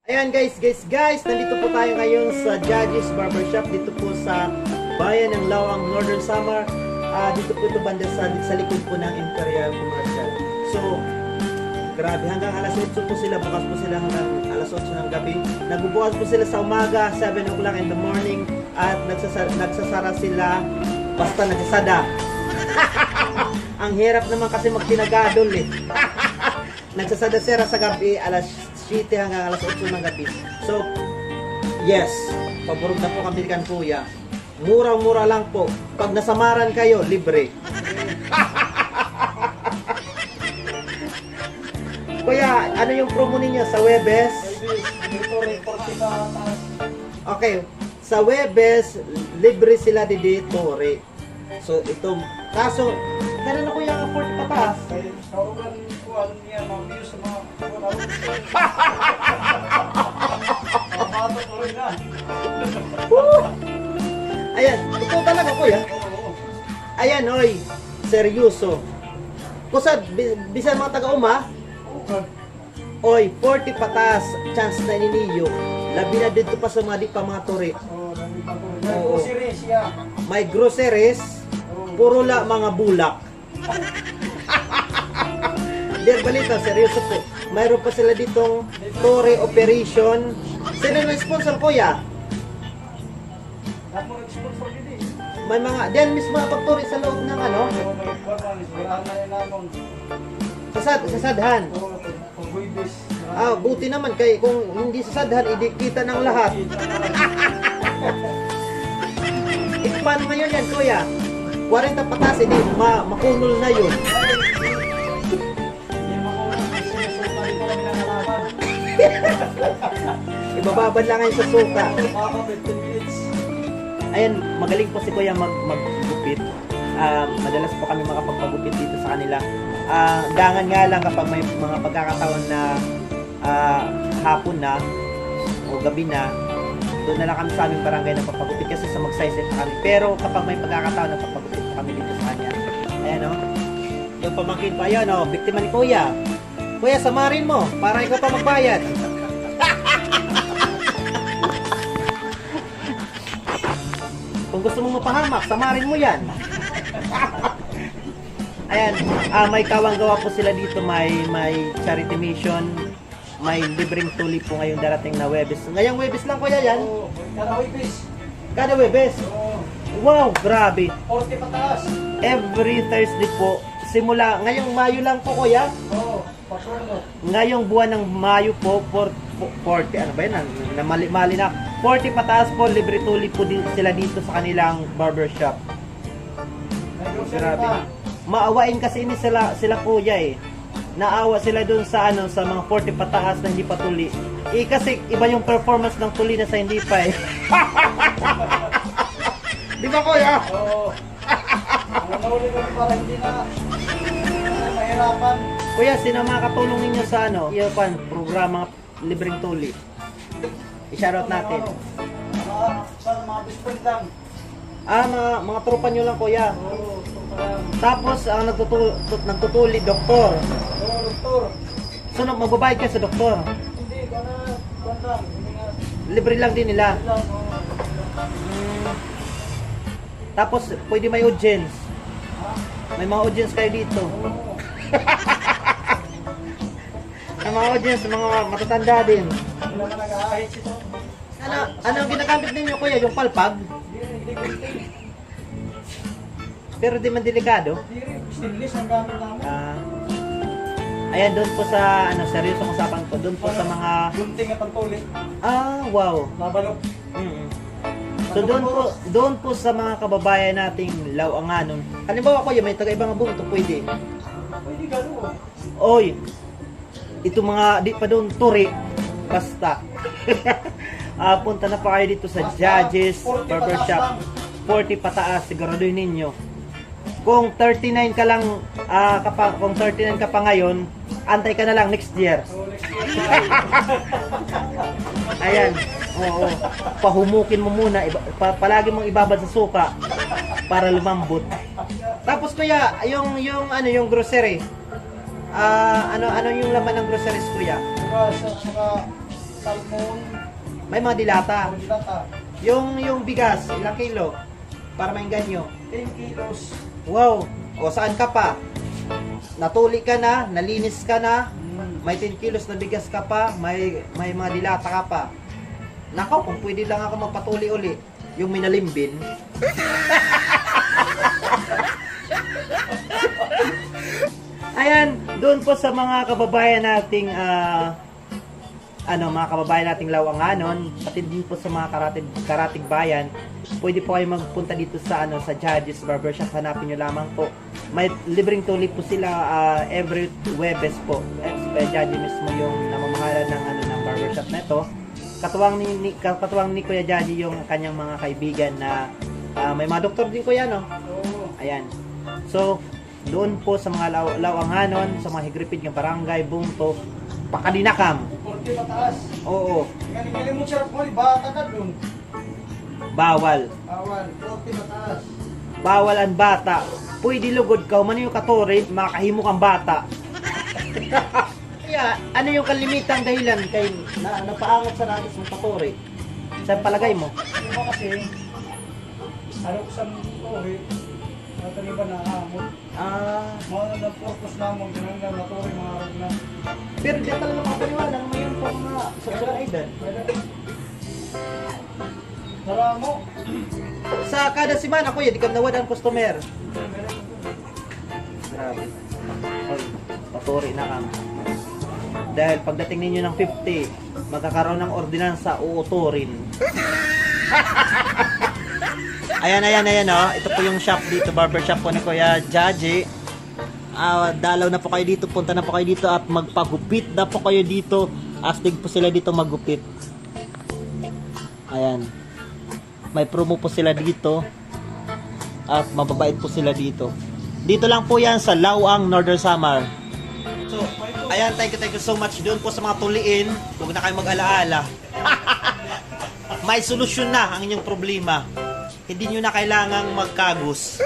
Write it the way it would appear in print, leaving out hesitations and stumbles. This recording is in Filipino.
Ayan guys, nandito po tayo ngayon sa Judges Barbershop dito po sa bayan ng Lawang, Northern Samar. Dito po ito banda sa likod po ng Imperial Commercial. So, grabe, hanggang alas 8 po sila, bukas po sila hanggang alas 8 ng gabi. Nagbubukas po sila sa umaga, 7 o'clock in the morning, at nagsasara sila basta nagsasada. Ang hirap naman kasi magtinagadol eh. Nagsasada sila sa gabi, alas 7 hanggang alas 8 ng gabi. So, yes, paborog na po kami kan kuya. Murang-mura lang po. Pag nasamaran kayo, libre. Kuya, ano yung promo ninyo sa Webes? Okay, sa Webes, libre sila dito, re. So, ito, kaso, ganun na kuya ang afford patas. Ayan, ito talaga kuya. Ayan, oy, seryoso. Kusad, bisan mga taga-uma, oy, 40 patas, chance na niniyo. Labi na dito pa sa mga di pa mga turi. Oo. May groceries, puro la mga bulak. Dear balita, seryoso po. Mayroon pa sila ditong Tore Operation. Sino na sponsor kuya? May mga, diyan mismo ang pagturi sa loob ng ano? Sasadhan. Buti naman kay kung hindi sasadhan, idikita ng lahat. Paano ngayon yan kuya? 40 patas, hindi makunol na yun. Ibababad lang ngayon sa suka. Ayan, magaling po si kuya maggupit. Madalas po kami makapagpagupit dito sa kanila. Dangan nga lang kapag may mga pagkakataon na hapon na o gabi na, doon na lang kami sa aming barangay na papagupit kasi sa magsize pa kami. Pero kapag may pagkakataon na papagupit pa kami dito sa kanya. Ayan o. Yung pamangkin pa yun o, biktima ni kuya. Kuya, samarin mo para ikaw pa magbayad. Kung gusto mong mapahamak, samarin mo yan. Ayan, may kawang-gawa po sila dito, may charity mission, may libreng tuli po ngayong darating na Webes. Ngayong Webes lang kuya yan? Kada Webes. Kada Webes? Wow, grabe. 40 pataas. Every Thursday po, simula, ngayong Mayo lang po kuya? Oo, patrono. Ngayong buwan ng Mayo po, 40, ano ba yun? Mali na. 40 pataas po, libre tuli po din sila dito sa kanilang barbershop. Grabe. Maawain kasi ini sila kuya eh. Naawa sila dun sa ano sa mga 40 pataas na hindi pa tuli. Kasi iba yung performance ng tuli na sa hindi pa eh. Di ba kuya? Oo. Ang nauli ko para hindi na mahirapan. Kuya, sino mga katulong ninyo sa ano? Yung programa libreng tuli. I-shoutout natin. Sa mga best friend lang. Mga tropa nyo lang kuya. Oo, Tapos ang nagtutuli doktor. Oo, doktor. So magbabayad ka sa doktor. Hindi, banda. Hindi nga. Libre lang din nila. Lang, oo. Tapos pwede may audience. May mga audience kayo dito. Oo. Ang mga audience, mga matatanda din. Hindi naman nag-ahit ito. Ano ang ginagamit ninyo kuya? Yung palpag? Hindi gunting. Pero di man delikado. Hindi, stainless ang gamit namin. Ayan, doon po sa, seryosong usapan ko, doon po sa mga, Gunting at ang tulit. wow. Nabalok. So doon po sa mga kababayan nating Lawanganon. Halimbawa kuya, may taga-ibang abong ito pwede. Pwede gano'n. Oy, ito mga, di pa doon turi, basta. Punta na pa kayo dito sa Judges Barbershop. 40 pataas, siguraduhin ninyo. Kung 39 ka lang, kung 39 ka pa ngayon, antay ka na lang next year. So, next year. Ayan. Oo. Pahumukin mo muna, palagi mong ibabad sa suka para lumambot. Tapos kuya, yung grocery. Ano yung laman ng groceries kuya? Saka salmon, May mga dilata. dilata. Yung bigas, ilang kilo? Para mainganyo. 10 kilos. Wow! O saan ka pa? Natuli ka na, nalinis ka na, may 10 kilos na bigas ka pa, may mga dilata ka pa. Nako, kung pwede lang ako magpatuli uli, yung minalimbin. Ayan, doon po sa mga kababayan nating mga kababayan nating Lawanganon, pati din po sa mga karatig bayan, pwede po kayo magpunta dito sa sa Judges Barbershop. Hanapin niyo lamang po. May libreng tuli po sila every Webes po. Judge mismo yung namamahala ng barbershop na ito. Katuwang ni Kuya Judge yung kanyang mga kaibigan na may mga doktor din kuya, no? Oo. Ayan. So, doon po sa mga Lawanganon, sa mga Higripid ng barangay, Bungto, Pakadinakam. 40 mataas. Oo, Galing mo siya po, bata ka dun. bawal. Awan, 40 mataas. Bawal ang bata. Pwede lugod ka, man yung katore, makahimo kang bata. Kaya, ano yung kalimitan dahilan kay napaangat sa nagis ng katore? Sa palagay mo? Diba kasi, ano ko sa tori, nataliba na hamon. Mga nag-purpose namon, ganun lang natori, mga arag na. Pero di talaga makapaniwala na mayroon pa mga sa edad. Tara mo. Sa kada simana, kuya, di ka nawad ang customer. Grabe. Oy, paturi na kami. Dahil pagdating ninyo ng 50, magkakaroon ng ordinansa, uuturin. Ayan, oh. Ito po yung shop dito, barbershop po ni Kuya Jaji. Dalaw na po kayo dito, punta na po kayo dito at magpagupit na po kayo dito. Astig po sila dito magupit. Ayan. May promo po sila dito. At mababait po sila dito. Dito lang po yan sa Lawang, Northern Samar. So, ayan, thank you so much doon po sa mga tuliin. Huwag na kayo mag-alaala. May solusyon na ang inyong problema. Hindi nyo na kailangang magkagus.